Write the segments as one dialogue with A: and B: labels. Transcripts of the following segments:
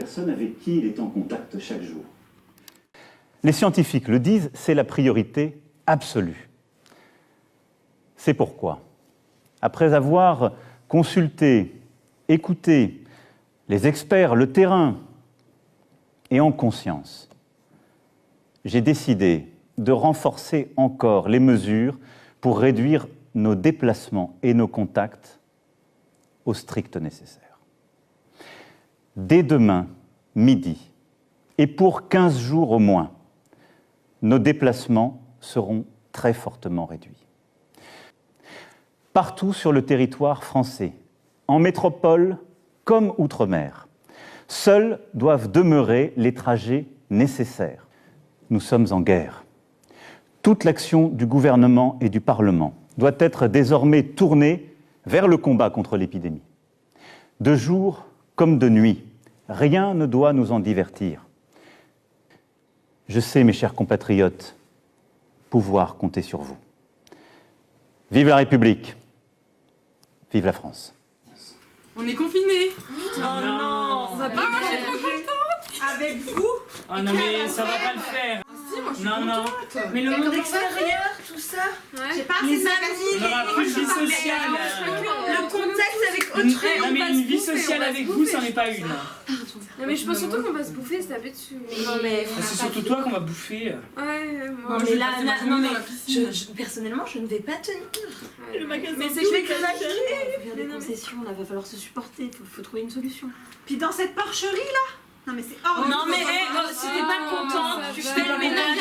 A: personnes avec qui il est en contact chaque jour.
B: Les scientifiques le disent, c'est la priorité absolue. C'est pourquoi, après avoir consulté, écouté les experts, le terrain, et en conscience, j'ai décidé de renforcer encore les mesures pour réduire nos déplacements et nos contacts au strict nécessaire. Dès demain, midi, et pour 15 jours au moins, nos déplacements seront très fortement réduits. Partout sur le territoire français, en métropole comme outre-mer, seuls doivent demeurer les trajets nécessaires. Nous sommes en guerre. Toute l'action du gouvernement et du Parlement doit être désormais tournée vers le combat contre l'épidémie. De jour comme de nuit, rien ne doit nous en divertir. Je sais, mes chers compatriotes, pouvoir compter sur vous. Vive la République! Vive la France!
C: On est confinés.
D: Oh non, on va pas
C: je suis trop contente.
D: avec vous.
E: Oh non mais ça va pas le faire.
C: Si, moi je suis
E: Non, non.
C: contente.
D: Mais le monde extérieur, tout ça. J'ai pas assez de magazines.
E: On aura plus de vie sociale.
D: Le contact avec autrui.
E: Non mais une vie sociale avec vous, c'en est pas une.
C: Non mais je pense surtout qu'on va se bouffer et se taper dessus.
D: Non mais
E: C'est surtout toi qu'on va bouffer.
C: Ouais, moi.
D: Non mais là, non mais
C: je...
D: personnellement je ne vais pas tenir.
C: Le magasin. Mais c'est
D: je
C: je
D: vais
C: vais
D: que
C: que
D: faire des concessions, là va falloir se supporter, faut trouver une solution.
F: Puis dans cette porcherie là. Non mais c'est hors.
D: Non mais si t'es pas contente, tu fais le ménage,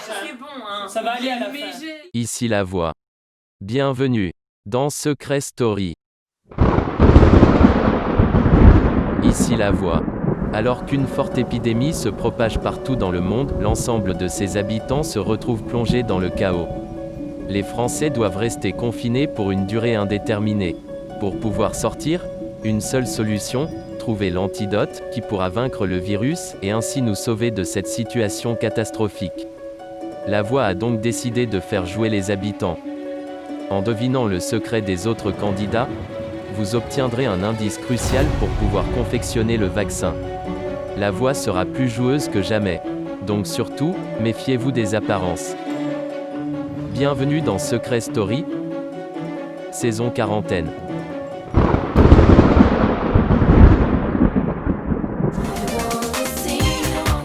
D: c'est bon hein.
E: Ça va aller à la fin.
G: Ici la voix. Bienvenue dans Secret Story. Ici la voix. Alors qu'une forte épidémie se propage partout dans le monde, l'ensemble de ses habitants se retrouvent plongés dans le chaos. Les Français doivent rester confinés pour une durée indéterminée. Pour pouvoir sortir, une seule solution, trouver l'antidote qui pourra vaincre le virus et ainsi nous sauver de cette situation catastrophique. La voix a donc décidé de faire jouer les habitants. En devinant le secret des autres candidats, vous obtiendrez un indice crucial pour pouvoir confectionner le vaccin. La voix sera plus joueuse que jamais. Donc surtout, méfiez-vous des apparences. Bienvenue dans Secret Story, saison quarantaine.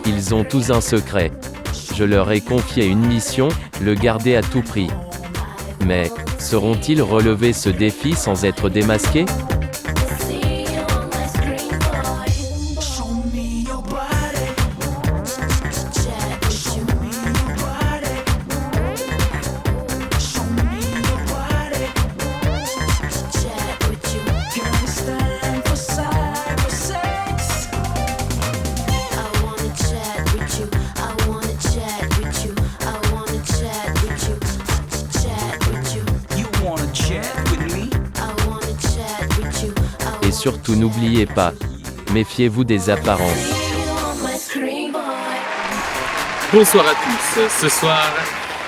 G: Ils ont tous un secret. Je leur ai confié une mission, le garder à tout prix. Mais, sauront-ils relever ce défi sans être démasqués ? Et surtout n'oubliez pas, méfiez-vous des apparences.
H: Bonsoir à tous, ce soir,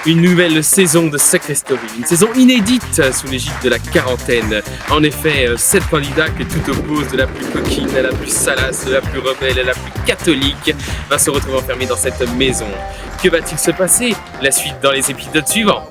H: une nouvelle saison de Secret Story, une saison inédite sous l'égide de la quarantaine. En effet, 7 candidats que tout oppose, de la plus coquine à la plus salace, de la plus rebelle à la plus catholique, va se retrouver enfermé dans cette maison. Que va-t-il se passer? La suite dans les épisodes suivants.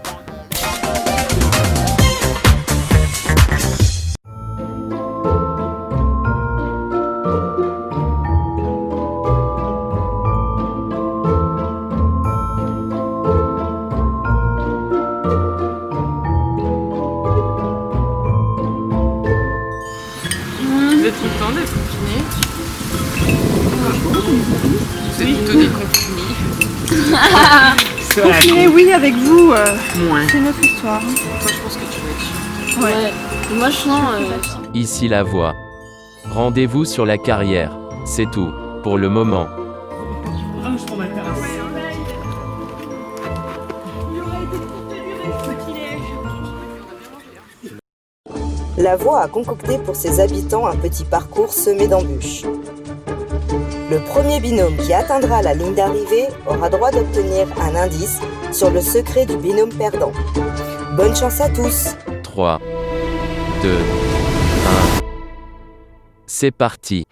C: Vous êtes content d'être confiné? Vous êtes plutôt déconfiné.
F: Confiné, oui, avec vous.
C: Moins.
F: C'est notre histoire.
C: Moi je pense que tu vas être chiant.
F: Ouais.
D: Moi je sens
G: Ici la voix. Rendez-vous sur la carrière. C'est tout, pour le moment.
E: Je prends ma terrasse.
I: La voix a concocté pour ses habitants un petit parcours semé d'embûches. Le premier binôme qui atteindra la ligne d'arrivée aura droit d'obtenir un indice sur le secret du binôme perdant. Bonne chance à tous!
G: 3, 2, 1. C'est parti.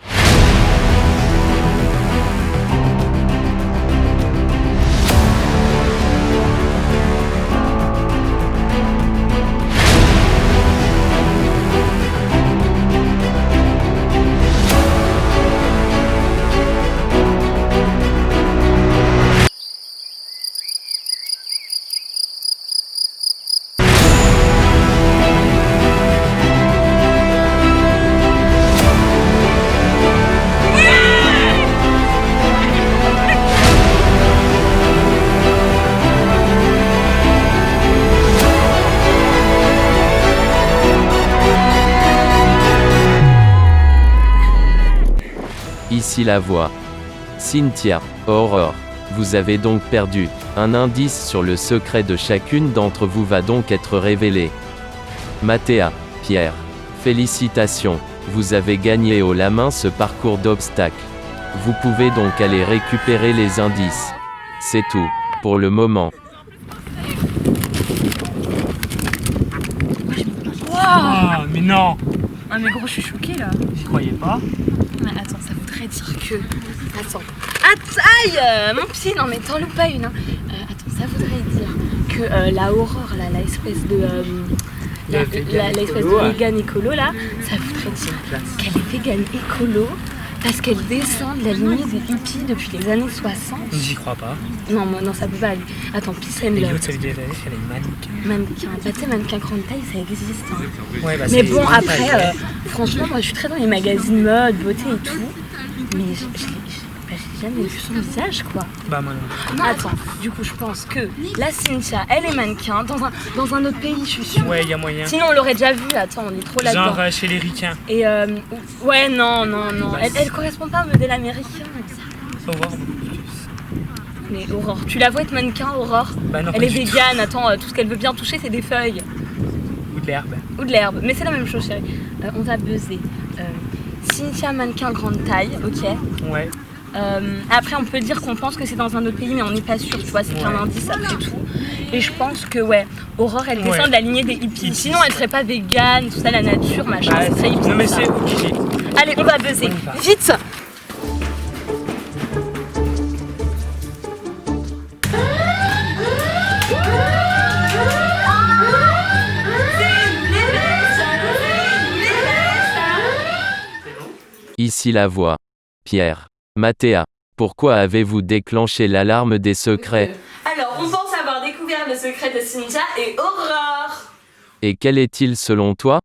G: Ici la voix. Cynthia, Aurore. Vous avez donc perdu. Un indice sur le secret de chacune d'entre vous va donc être révélé. Mathéa, Pierre. Félicitations. Vous avez gagné haut la main ce parcours d'obstacles. Vous pouvez donc aller récupérer les indices. C'est tout, pour le moment.
E: Ah, mais non.
D: Ah mais gros, je suis choquée là.
E: J'y croyais pas.
D: Mais attends, ça voudrait dire que... Attends. Aïe mon psy, non mais t'en loupes pas une. Hein. Attends, ça voudrait dire que la Aurore, là, l'espèce de... l'espèce de vegan écolo là, ça voudrait dire qu'elle est vegan écolo parce qu'elle descend de la lignée des hippies depuis les années 60.
E: J'y crois pas.
D: Non, moi, non, ça peut pas aller. Attends, peace and
E: Et
D: love.
E: l'autre, ça veut dire qu'elle est mannequin.
D: Mannequin. Bah, tu sais, mannequin grande taille, ça existe. Hein.
E: Ouais, bah,
D: Mais
E: c'est
D: bon,
E: grande
D: après,
E: taille.
D: franchement, moi, je suis très dans les magazines mode, beauté et tout. Mais j'ai jamais vu son visage, quoi.
E: Bah, moi non.
D: Non, attends, du coup, je pense que la Cynthia, elle est mannequin dans un autre pays, je suis sûre.
E: Ouais, y a moyen.
D: Sinon, on l'aurait déjà vu. Attends, on est trop là-dedans.
E: Genre chez les ricains.
D: Et ouais, non.
E: Bah,
D: Elle correspond pas au modèle américain.
E: Faut voir beaucoup plus.
D: Mais Aurore, tu la vois être mannequin, Aurore?
E: Bah non,
D: elle
E: pas
D: est
E: du tout.
D: végane, attends, tout ce qu'elle veut bien toucher, c'est des feuilles.
E: Ou de l'herbe.
D: Ou de l'herbe, mais c'est la même chose, chérie. On va buzzer. Cynthia, mannequin grande taille, ok.
E: Ouais.
D: Après, on peut dire qu'on pense que c'est dans un autre pays, mais on n'est pas sûr, tu vois, c'est qu'un indice après tout. Et je pense que, ouais, Aurore, elle descend de la lignée des hippies. Sinon, elle serait pas végane, tout ça, la nature, machin,
E: Bah,
D: c'est très hippie.
E: non, mais
D: ça.
E: c'est ok.
D: Allez, on va buzzer.
E: On y va.
D: Vite!
G: Ici la voix. Pierre. Mathéa. Pourquoi avez-vous déclenché l'alarme des secrets?
D: Alors, on pense avoir découvert le secret de Cynthia et Aurore.
G: Et quel est-il selon toi?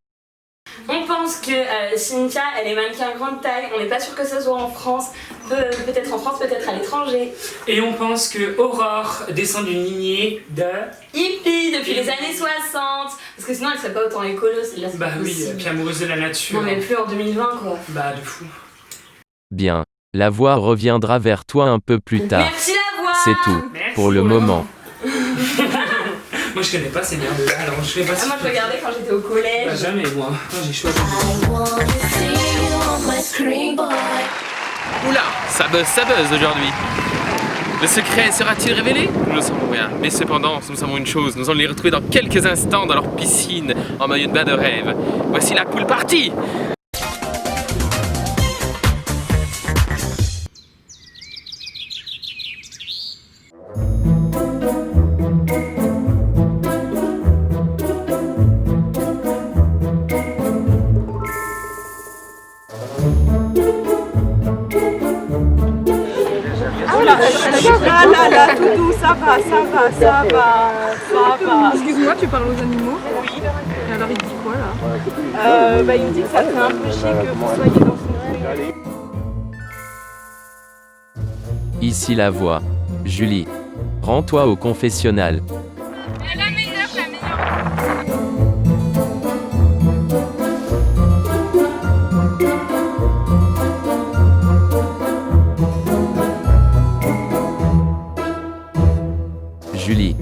D: On pense que Cynthia, elle est mannequin grande taille. On n'est pas sûr que ce soit en France. Peut-être en France, peut-être à l'étranger.
E: Et on pense que Aurore descend d'une lignée de...
D: Hippie depuis les années 60. Parce que sinon, elle serait pas autant écolo. Celle-là, c'est
E: Bah
D: pas
E: oui,
D: possible.
E: puis amoureuse de la nature.
D: Non, mais plus en 2020, quoi.
E: Bah de fou.
G: Bien. La voix reviendra vers toi un peu plus tard.
D: Merci la voix.
G: C'est tout,
E: Merci.
G: pour le moment.
E: Moi je connais pas ces merdes-là, alors je sais pas si...
D: Moi, je regardais quand j'étais au collège.
E: Bah jamais moi. Moi j'ai choisi.
H: Oula, ça buzz aujourd'hui. Le secret sera-t-il révélé? Nous ne savons rien. Mais cependant, nous savons une chose, nous allons les retrouver dans quelques instants dans leur piscine, en maillot de bain de rêve. Voici la poule partie!
F: Là, tout doux, ça va. Excuse-moi, tu parles aux animaux? Oui. Et alors, il dit quoi, là? Il me dit que ça fait un peu chier que vous soyez dans son truc.
G: Ici la voix. Julie. Rends-toi au confessionnal.
D: La meilleure.
G: Julie.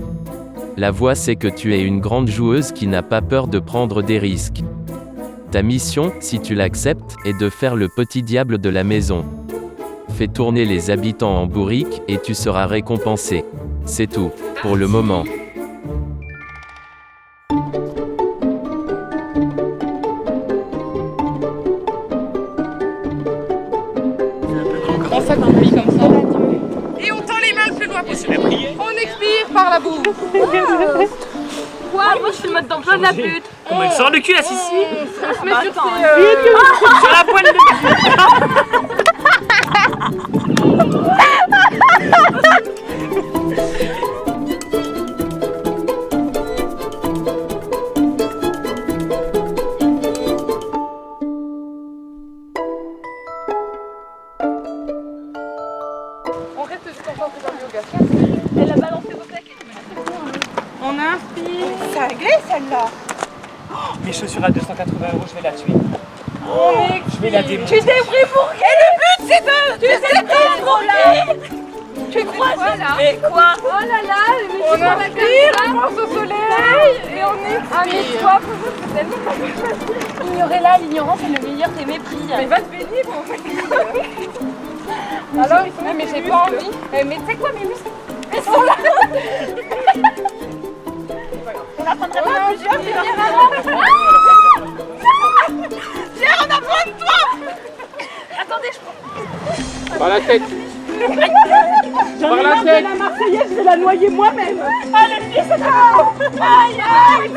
G: La voix sait que tu es une grande joueuse qui n'a pas peur de prendre des risques. Ta mission, si tu l'acceptes, est de faire le petit diable de la maison. Fais tourner les habitants en bourrique et tu seras récompensé. C'est tout, pour le moment.
C: On fait un pays comme ça. Et on tend les mains le plus loin possible. On expire par la bouche.
D: Quoi? Moi, je suis le mode d'emploi de la pute.
E: Comment elle sort le cul la Sissi?
C: On se met sur ses...
E: Sur la poêle de...
C: On reste concentré dans le yoga.
D: Elle a balancé vos plaquettes.
F: On inspire. C'est réglé, celle-là.
E: Mes chaussures à 280 €, je vais la tuer.
C: On expire.
E: Je vais la démonter.
C: Tu t'es pris pour qui? Et le but c'est de... Tu t'es pris pour qui? Tu crois là? Mais quoi? Oh là là, on inspire, on pense au soleil et on expire. C'est tellement pas facile.
D: Ignorer-la, l'ignorance est le meilleur des mépris.
C: Mais va te baigner pour alors, mais j'ai pas envie. Mais tu sais quoi, mes muscles? Ils sont là. On apprendrait pas plusieurs dernières avant. Pierre, on a besoin de toi. Attendez, je prends.
H: Par la tête.
C: J'en ai marre de la Marseillaise, je vais la noyer moi-même. Allez, viens, c'est ça. Aïe, aïe,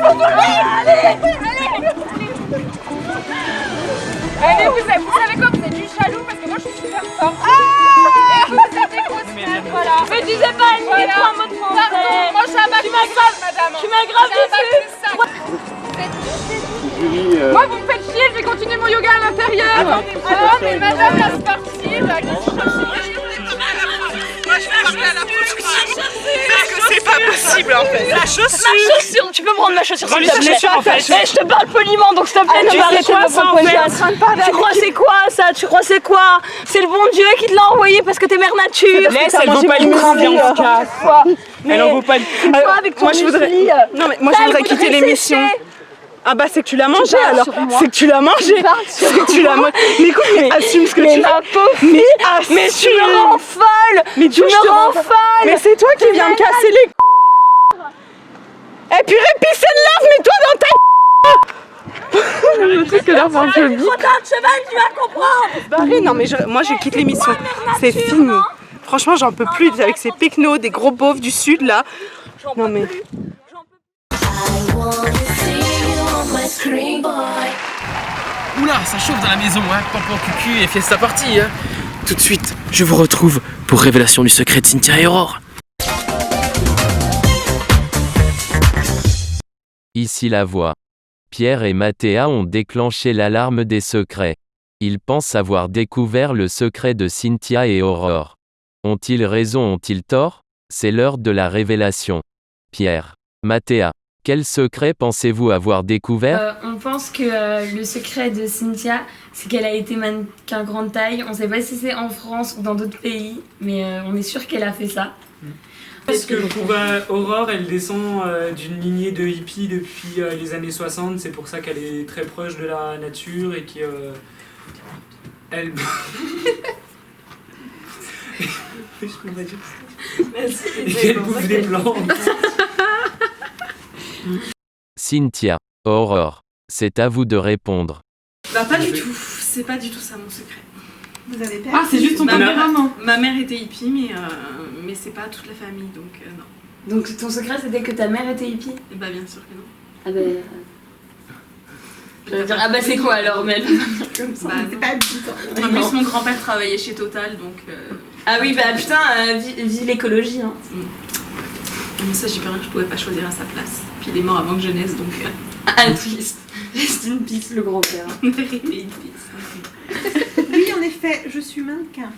C: allez, vous savez quoi, vous êtes du jaloux parce que moi je suis super forte. Et vous êtes des grosses têtes, voilà.
D: Mais tu sais pas aligner-toi en mode français.
C: Pardon, moi je suis un bac plus 5, madame.
D: Tu m'aggraves
C: Moi vous me faites chier, je vais continuer mon yoga à l'intérieur. Mais madame la sportive, qu'est-ce que je vais parler à la production. Parce que c'est pas possible en fait. La chaussure.
D: Ma chaussure, tu peux me rendre ma chaussure s'il te plaît.
E: En fait.
D: Eh, je te parle poliment donc s'il te plaît, ne m'arrête pas de Tu crois c'est quoi ça? Tu crois c'est quoi? C'est le bon Dieu qui te l'a envoyé parce que t'es mère nature.
E: Laisse, elle vaut pas le coup, viens, on se casse. Elle en vaut pas le coup.
F: Moi je voudrais... Non mais moi je voudrais quitter l'émission. Ah bah c'est que tu l'as mangé alors. C'est que tu l'as mangé. C'est que tu l'as mangé. Mais écoute, mais assume ce que tu fais.
D: Mais tu me rends folle.
F: Mais tu me rends folle. Mais c'est toi qui viens me casser les Eh purée, peace and love, mets-toi dans ta le truc que leur vente le bic.
D: Trop tard de cheval, tu vas comprendre.
F: Barré, non mais moi je quitte l'émission. C'est fini. Franchement j'en peux plus avec ces pecnos, des gros beaufs du sud là. Non mais...
H: Oula, ça chauffe dans la maison, hein. Pampan cucu et fiesta party, hein. Tout de suite, je vous retrouve pour révélation du secret de Cynthia et Aurore.
G: Ici la voix. Pierre et Mathéa ont déclenché l'alarme des secrets. Ils pensent avoir découvert le secret de Cynthia et Aurore. Ont-ils raison, ont-ils tort? C'est l'heure de la révélation. Pierre, Mathéa, quel secret pensez-vous avoir découvert?
J: On pense que le secret de Cynthia, c'est qu'elle a été mannequin grande taille. On ne sait pas si c'est en France ou dans d'autres pays, mais on est sûr qu'elle a fait ça.
E: Parce que pour Aurore, elle descend d'une lignée de hippies depuis les années 60, c'est pour ça qu'elle est très proche de la nature et qu'elle... Je peux pas dire ça.
J: Merci.
E: Et qu'elle bouffe des plantes.
G: Cynthia, Aurore, c'est à vous de répondre.
F: Bah pas du tout, c'est pas du tout ça mon secret.
C: Vous avez peur?
F: Ah c'est juste ton
C: tempérament.
F: Ma mère était hippie mais c'est pas toute la famille donc non.
J: Donc ton secret c'était que ta mère était hippie?
F: Et bah bien sûr que non.
J: Ah bah... Je vais dire, ah bah c'est quoi alors, mais comme ça.
F: Bah, c'est pas du tout. En plus mon grand-père travaillait chez Total donc...
J: Ah oui bah putain, vive l'écologie hein.
F: Mais ça j'ai peur que je pouvais pas choisir à sa place. Puis il est mort avant que je naisse donc...
J: Ah triste. Reste une pisse le grand-père.
F: Vérité une pisse.
C: Oui en effet, je suis mannequin.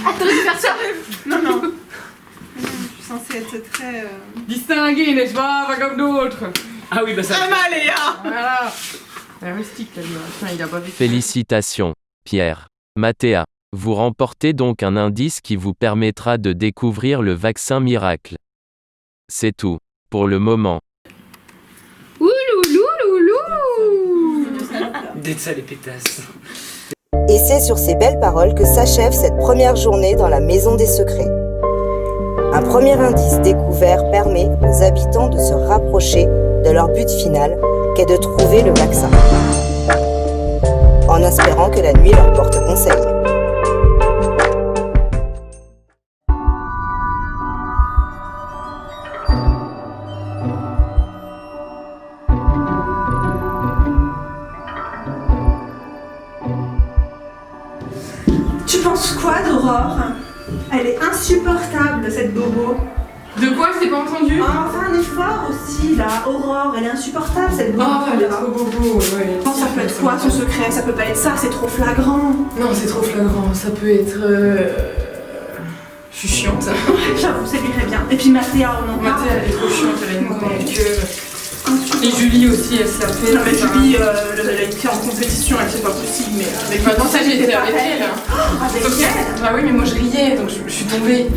J: Attends, je vais faire ça.
C: Non. Je suis censée être très...
F: Distingué, n'est-ce pas? Pas comme d'autres.
E: Ah oui, bah ça...
F: Amaléa.
C: Voilà.
G: Félicitations, Pierre, Mathéa. Vous remportez donc un indice qui vous permettra de découvrir le vaccin miracle. C'est tout, pour le moment.
E: D'être ça les pétasses.
I: Et c'est sur ces belles paroles que s'achève cette première journée dans la Maison des Secrets. Un premier indice découvert permet aux habitants de se rapprocher de leur but final, qu'est de trouver le vaccin. En espérant que la nuit leur porte conseil.
C: Tu penses quoi d'Aurore? Elle est insupportable cette bobo.
F: De quoi? Je t'ai pas entendu.
C: Ah, fais un effort aussi là, Aurore, elle est insupportable cette bobo.
F: Oh, elle est trop bobo, ouais.
C: Ça peut être quoi son secret? Ça peut pas être ça, c'est trop flagrant.
F: Non, c'est trop flagrant, ça peut être...
K: Je suis chiante.
F: J'avoue, ça lui irait bien. Et puis Mathéa, on en parle.
K: Mathéa, elle est trop chiante, elle a une grande queue. Et Julie aussi, elle s'est fait.
F: Non, mais Julie, elle a été en compétition, elle c'est pas possible, mais avec
K: maintenant, ça j'étais avec elle.
F: Avec elle?
K: Bah oui, mais moi je riais, donc je suis tombée. Et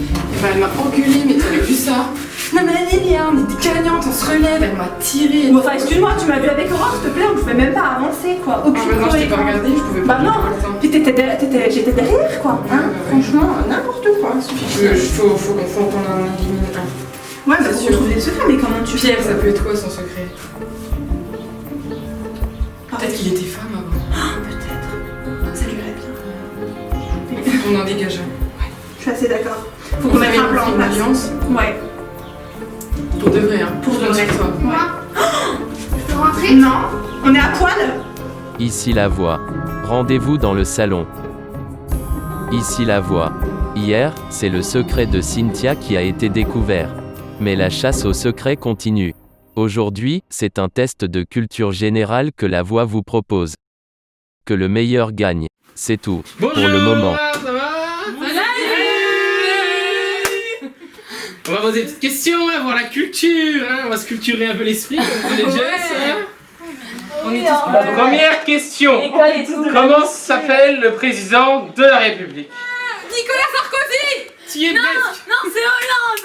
K: bah, elle m'a engueulée, mais t'avais vu ça? Non, mais Anélia, on était gagnantes, on se relève, elle m'a tirée.
F: Enfin, excuse-moi, tu m'as vu avec Aurore, s'il te plaît, on pouvait même pas avancer, quoi. Aucune
K: non, je t'ai pas regardé, je pouvais pas.
F: Bah non, puis j'étais derrière, quoi. Hein, franchement, n'importe quoi.
K: Faut qu'on en élimine un.
F: Ouais, bah faut trouver des secrets, mais comment tu
K: Pierre, ça peut être quoi son secret? Peut-être qu'il était femme avant.
F: Peut-être. Ça lui irait bien.
K: On en dégage un.
F: Ouais, je suis assez d'accord. Faut qu'on mette un plan en place.
K: Alliance.
F: Ouais.
K: Pour de vrai, hein.
F: Pour de vrai.
K: Toi.
F: Ouais. Je peux rentrer? Non, on est à poil.
G: Ici la voix. Rendez-vous dans le salon. Ici la voix. Hier, c'est le secret de Cynthia qui a été découvert. Mais la chasse au secret continue. Aujourd'hui, c'est un test de culture générale que la voix vous propose. Que le meilleur gagne. C'est tout.
H: Bonjour,
G: pour le moment.
H: Ça va? On va poser des petites questions, hein, voir la culture, hein, on va se culturer un peu l'esprit, comme les jeunes. Première question. Comment s'appelle le président de la République?
C: Nicolas Sarkozy.
H: Tu es presque.
C: Non, c'est Hollande.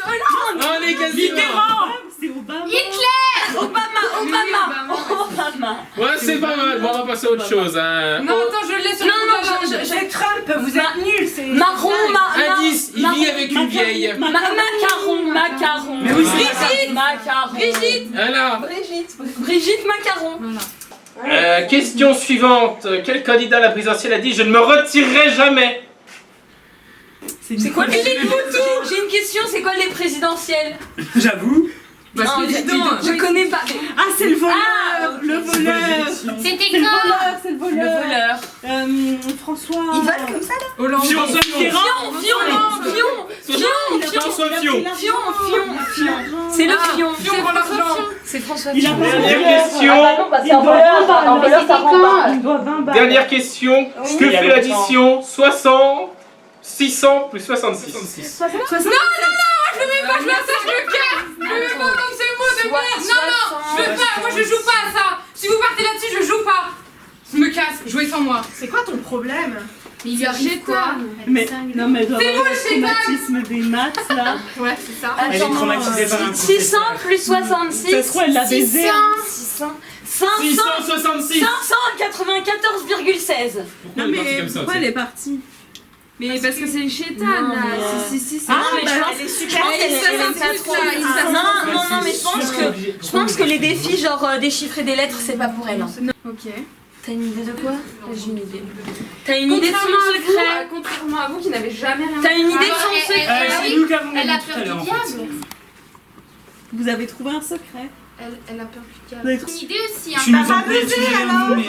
H: On est quasiment.
F: C'est Obama.
C: Hitler. Obama.
H: Ouais, c'est pas mal. Bon, on va passer à autre chose. Hein.
C: Non, attends, je l'ai sur le
F: J'ai Trump, vous êtes nuls, c'est...
C: Macron,
H: Indice, il vit avec une vieille.
C: Macaron.
H: Mais oui,
C: Brigitte.
H: Alors,
C: Brigitte Macaron.
H: question suivante. Quel candidat à la présidentielle a dit « Je ne me retirerai jamais »
C: C'est quoi Philippe Poutou? J'ai une question, c'est quoi les présidentielles?
F: J'avoue.
K: Bah, c'est évident.
C: Je connais pas.
F: Ah, c'est le voleur. Le voleur.
C: C'était
F: C'est le voleur. François...
C: Ils volent comme ça là?
K: Hollande.
H: François Mitterrand. François Fion.
C: C'est le Fion.
K: Fion pour l'argent.
C: C'est François
F: Il a
C: Fion.
F: pas
H: Dernière question.
C: C'est un voleur, un voleur ça rend pas.
F: Il doit 20 balles.
H: Dernière question. Que fait l'addition 600 plus 66?
C: Non, je le mets pas, je le casse. Je veux pas entendre ces mots de merde. Non, je veux pas, moi je joue pas à ça. Si vous partez là-dessus, je joue pas.
K: Je me casse, jouez sans moi.
F: C'est quoi ton problème?
C: Il lui arrive quoi?
F: Mais non, mais elle doit
C: C'est
F: avoir
C: bon,
F: le
C: je sais pas.
F: traumatisme des maths là.
C: Ouais, c'est ça.
A: Elle est traumatisée par un
C: 600 plus 66.
F: Ça se trouve, elle l'a baisé.
H: 666.
C: 594,16.
F: Non, mais
H: pourquoi
F: elle est partie?
C: Mais parce que c'est une chétane là. Si.
F: Ah, mais elle est super.
C: Non, mais je pense que les défis, genre déchiffrer des lettres, c'est pas pour elle.
J: Ok.
C: T'as une idée de quoi? J'ai une idée. T'as une idée de son secret?
J: Contrairement à vous qui n'avez jamais rien.
C: T'as une idée de son secret?
A: C'est nous qui avons
J: Elle a
A: dit tout
J: peur
A: à l'heure,
J: du
A: en fait.
J: diable.
F: Vous avez trouvé un secret?
J: Elle a peur du
F: Vous
J: diable.
F: avez
J: Une
F: trouvé-
J: idée aussi, hein.
A: Tu nous
F: Bah,
A: embêtes, tu
F: abusé,
A: viens
F: alors.
A: nous, mais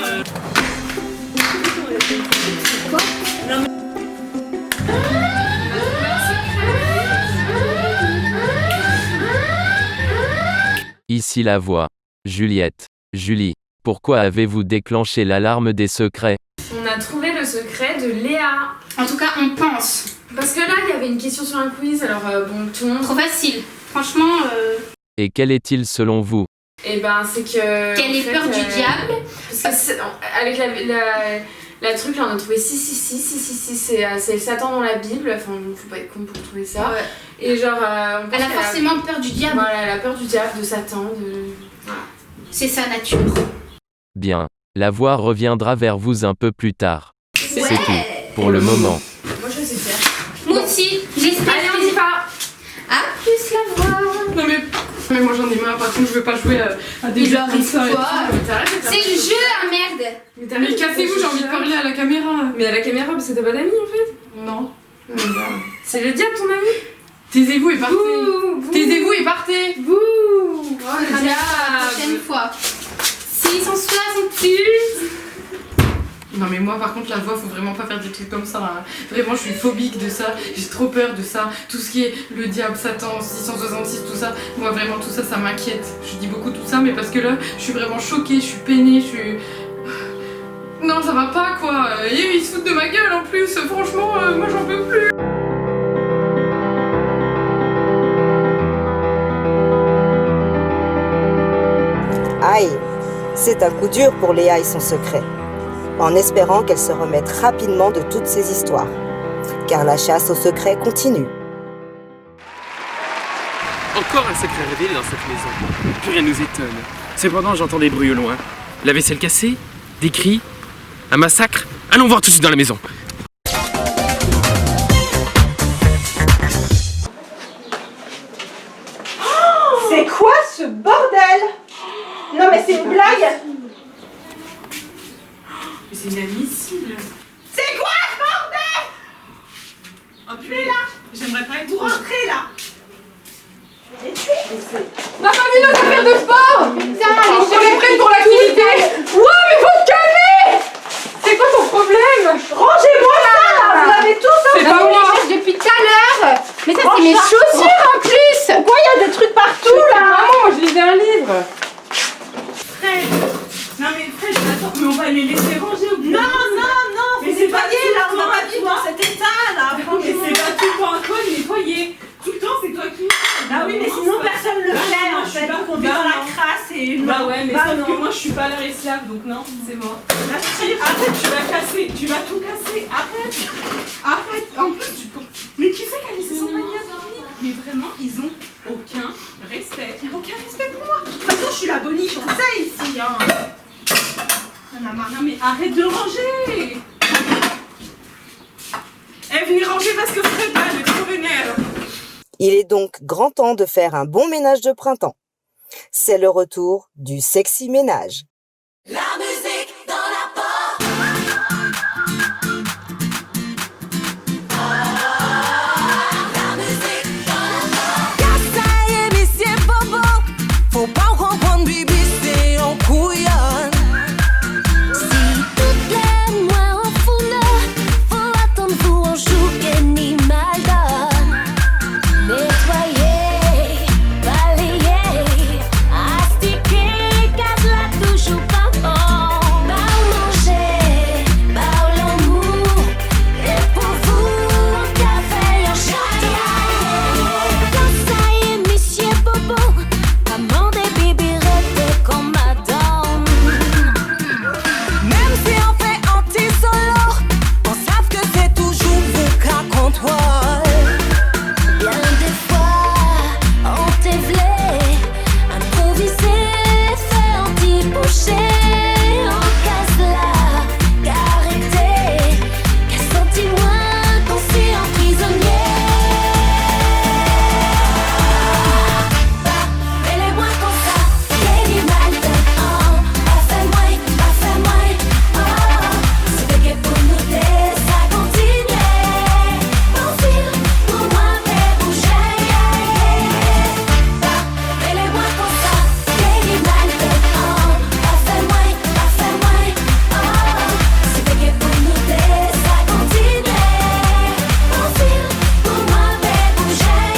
G: Ici la voix. Juliette. Julie. Pourquoi avez-vous déclenché l'alarme des secrets?
J: On a trouvé le secret de Léa.
L: En tout cas, on pense.
J: Parce que là, il y avait une question sur un quiz, alors bon, tout le monde.
L: Trop facile. Franchement,
G: Et quel est-il selon vous?
J: Et ben, c'est que.
L: qu'elle ait peur du diable.
J: Parce que avec la truc, là, on a trouvé 666, c'est Satan dans la Bible, enfin, faut pas être con pour trouver ça.
L: Ouais.
J: Et genre. On pense
L: Elle a
J: qu'elle
L: forcément peur du diable.
J: Voilà, elle a peur du diable, de Satan, de. Voilà.
L: C'est sa nature.
G: Bien. La voix reviendra vers vous un peu plus tard. C'est tout. Pour le moment.
J: Moi, je sais faire.
L: Moi aussi, j'espère.
J: Allez, on y va!
L: À plus la voix.
K: Non mais moi j'en ai marre, par contre je veux pas jouer à des
L: Il
K: jeux
L: leur
K: comme
L: arrive
K: ça et
L: quoi?
K: tout.
L: C'est le jeu, hein, merde.
K: Mais cassez-vous, j'ai envie de parler à la caméra.
J: Mais à la caméra, parce que t'as pas d'amis en fait?
K: Non.
J: C'est le diable ton ami?
K: Taisez-vous et partez.
J: Bouh.
K: Taisez-vous et partez.
J: Bouh! Oh le
L: La
J: diable!
L: prochaine fois. 668.
K: Non mais moi par contre la voix faut vraiment pas faire des trucs comme ça hein. Vraiment je suis phobique de ça, j'ai trop peur de ça. Tout ce qui est le diable, Satan, 666, tout ça, moi vraiment tout ça ça m'inquiète. Je dis beaucoup tout ça mais parce que là je suis vraiment choquée, je suis peinée, je suis... Non ça va pas quoi, et ils se foutent de ma gueule en plus, franchement moi j'en peux plus.
I: C'est un coup dur pour Léa et son secret, en espérant qu'elle se remette rapidement de toutes ces histoires, car la chasse au secret continue.
H: Encore un secret révélé dans cette maison. Plus rien nous étonne. Cependant, j'entends des bruits au loin. La vaisselle cassée, des cris, un massacre. Allons voir tout de suite dans la maison.
F: C'est quoi ce bordel? Non mais c'est une blague!
E: C'est inadmissible.
F: C'est quoi ce bordel?
E: Oh purée, là. J'aimerais pas être...
F: Vous rentrez là!
C: On n'a pas vu nos affaires de sport! Putain, on est prêts pour l'activité! Ouais, mais faut te calmer! C'est quoi ton problème?
F: Rangez-moi ça! Vous l'avez tous
C: C'est pas moi!
L: Depuis tout à l'heure. Mais ça, c'est mes chaussures en plus.
F: Pourquoi il y a des trucs partout là?
C: Maman, moi je lisais un livre!
E: Fred. Non mais Fred, attends, mais on va les laisser ranger au bout.
F: Non, non, non!
E: Mais
F: Vous
E: c'est pas
F: nettoyez là, on n'a pas
E: tout
F: vu
E: le
F: dans
E: temps,
F: cet état là!
E: Mais c'est pas tout le temps à toi de nettoyer. Tout le temps, c'est toi qui...
F: Ah oui, mais sinon personne le fait en fait, donc on vit dans la crasse et...
E: Bah ouais, mais
F: bah
E: sauf que
F: non.
E: moi je suis pas leur esclave, donc non, c'est mort.
F: Là, je tire.
E: Arrête, tu vas casser, tu vas tout casser, arrête. Arrête, en plus tu... Mais qui c'est qui a laissé son panier à dormir? Mais vraiment, ils ont aucun respect.
F: Aucun respect pour moi. De toute façon, je suis la boniche, on sait ici. Hein.
E: Non mais arrête de ranger. Venez ranger parce que Fred là, il est trop vénère.
I: Il est donc grand temps de faire un bon ménage de printemps. C'est le retour du sexy ménage.
M: La musique dans la porte. La musique dans la porte. Cassa et Monsieur Bobo, faut pas comprendre Bibi, c'est en couillonne. Si toutes les mois en foule, faut attendre vous en joue que ni mal donne. Nettoyer, balayer, astiquer, casse la toujours pas bon. Bao manger, bao l'amour, et pour vous, un café en chaya. Conseil, Monsieur Bobo, comment des bébés restent comme madame. Même si on fait anti-solo, on savent que c'est toujours vous qu'à contrôle. Bien des fois, on t'évelait, improvisé, fait anti-boucher. On casse la caractère, qu'à senti-moi qu'on s'y emprisonnier. Mais les moins comme ça, c'est du mal de pas fait moins, c'est vrai que pour nous deux, ça continue. Mon fil, pour moi, fait bouger. Mais les moins comme ça, c'est du mal de pas fait moins, c'est vrai que pour nous deux, ça continue. Mon fil, pour moi, fait bouger.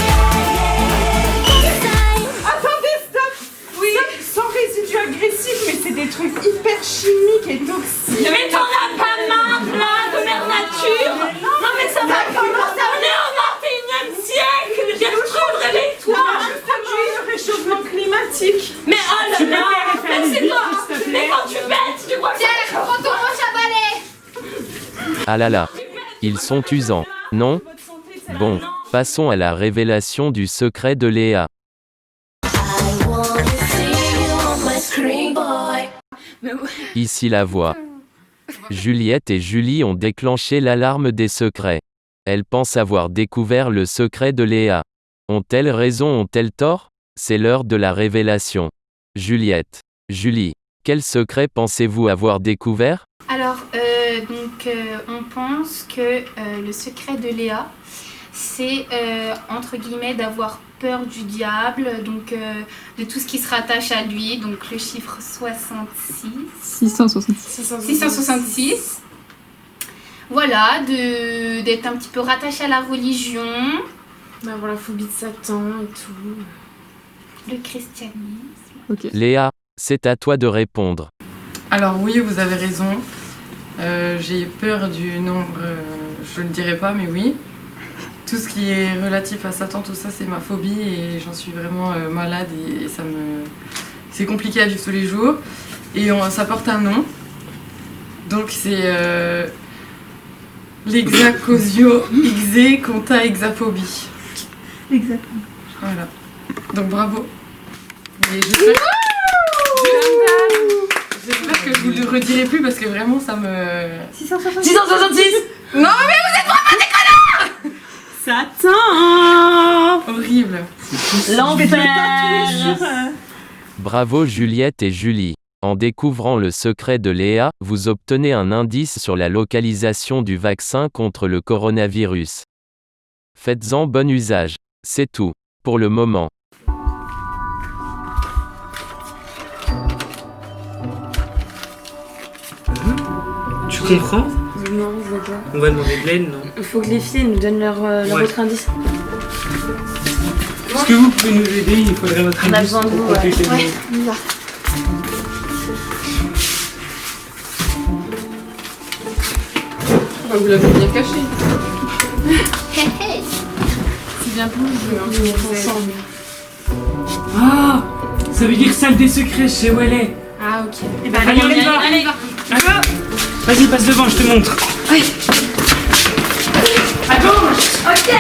F: Attendez, stop! Oui, sans résidus agressifs, mais c'est des trucs hyper chimiques et toxiques.
C: Mais t'en as pas marre là de mère nature! Non mais ça va commencer, on est au 21e siècle! Gertrude, réveille-toi!
F: Je produis le réchauffement climatique.
C: Mais oh
F: Tu
C: là
F: peux
C: là!
F: pas faire une
C: Mais c'est
F: bite,
C: toi!
F: s'il te plaît.
C: Mais quand tu bêtes, tu crois que
L: Tiens, prends ton manche à balai.
G: Ah là là. Ils sont usants. Non? Bon, passons à la révélation du secret de Léa. Ici la voix. Juliette et Julie ont déclenché l'alarme des secrets. Elles pensent avoir découvert le secret de Léa. Ont-elles raison, ont-elles tort? C'est l'heure de la révélation. Juliette. Julie. Quel secret pensez-vous avoir découvert?
L: Alors, on pense que le secret de Léa, c'est entre guillemets d'avoir peur du diable, donc de tout ce qui se rattache à lui, donc le chiffre 66. 666. Voilà, d'être un petit peu rattaché à la religion.
J: D'avoir la phobie de Satan et tout.
L: Le christianisme.
G: Léa, c'est à toi de répondre.
K: Alors oui, vous avez raison. J'ai peur du nombre, je ne le dirai pas, mais oui. Tout ce qui est relatif à Satan, tout ça, c'est ma phobie et j'en suis vraiment malade et c'est compliqué à vivre tous les jours. et ça porte un nom. Donc c'est l'exacosio ixé conta exaphobie.
J: Exactement.
K: Voilà. Donc bravo. Et j'espère que je vous le redirai plus parce que vraiment ça me...
J: 666.
K: Non mais vous êtes vraiment des connards!
F: Satan!
K: Horrible.
J: L'enfer.
G: Bravo Juliette et Julie. En découvrant le secret de Léa, vous obtenez un indice sur la localisation du vaccin contre le coronavirus. Faites-en bon usage. C'est tout. Pour le moment.
E: Tu comprends?
J: Non, je vois pas.
E: On va demander de l'aide, non?
J: Il faut que les filles nous donnent leur
E: Ouais.
J: autre indice.
E: Est-ce que vous pouvez nous aider? Il faudrait votre
J: On a
E: indice
J: besoin de
E: pour
J: vous, ouais.
E: compléter le
J: Ouais,
E: mot.
J: on y va.
K: Vous l'avez bien caché. C'est bien pour le jeu.
J: Ensemble.
E: Ah! Ça veut dire salle des secrets chez Wallet.
K: Ah ok.
J: Eh ben,
E: Allez, on y va.
J: allez.
E: Ah, vas-y, passe devant, je te montre.
J: Oui.
E: À gauche!
J: Ok.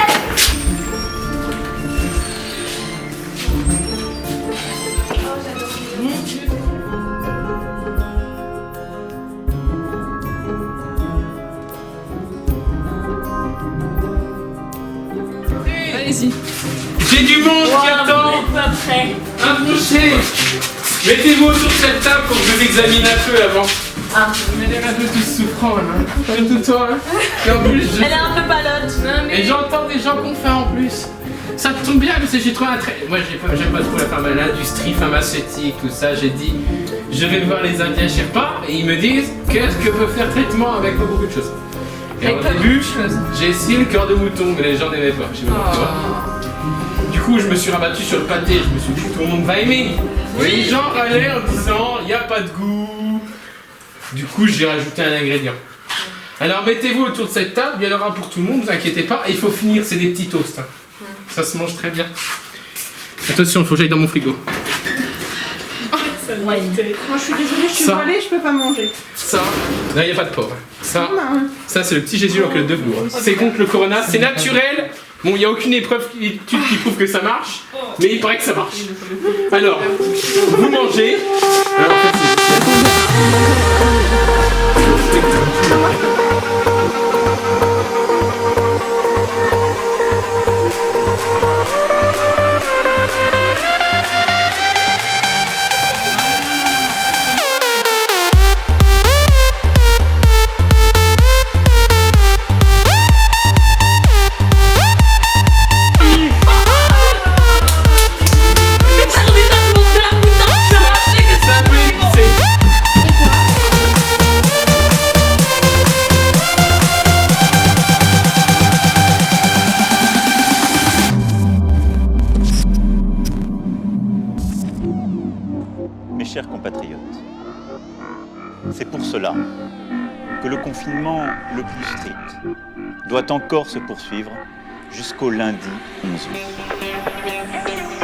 K: Allez-y.
H: J'ai du monde qui attend.
J: Pas prêt.
H: Approchez. Mettez-vous autour de cette table pour que je vous examine un peu avant.
J: Ah.
H: Vous m'avez l'air un peu tous souffrants là. Surtout toi. Hein. Et en plus,
J: Elle est un peu palote.
H: Et j'entends des gens qu'on fait en plus. Ça tombe bien parce que j'ai trouvé un trait. Moi j'aime pas trop l'industrie pharmaceutique, tout ça. J'ai dit, je vais voir les Indiens Sherpa et ils me disent qu'est-ce que peut faire traitement avec pas beaucoup de choses. Et au début, j'ai essayé le cœur de mouton, mais les gens n'aimaient pas. Je sais pas pourquoi. Du coup, je me suis rabattu sur le pâté. Je me suis dit, tout le monde va aimer. Et les gens râlaient en disant, il n'y a pas de goût. Du coup, j'ai rajouté un ingrédient. Alors, mettez-vous autour de cette table. Il y en aura pour tout le monde, ne vous inquiétez pas. Et il faut finir, c'est des petits toasts. Hein. Ça se mange très bien. Attention, il faut que j'aille dans mon frigo.
F: Moi je suis désolée, je suis
H: Ça.
F: voilée, je peux pas manger.
H: Ça, là, il n'y a pas de porc. Ça c'est le petit Jésus en queue de velours. C'est contre le corona, c'est naturel. Bon, il n'y a aucune épreuve qui prouve que ça marche, mais il paraît que ça marche. Alors, vous mangez. Alors, en fait,
B: Mes chers compatriotes, c'est pour cela que le confinement le plus strict doit encore se poursuivre jusqu'au lundi 11 août.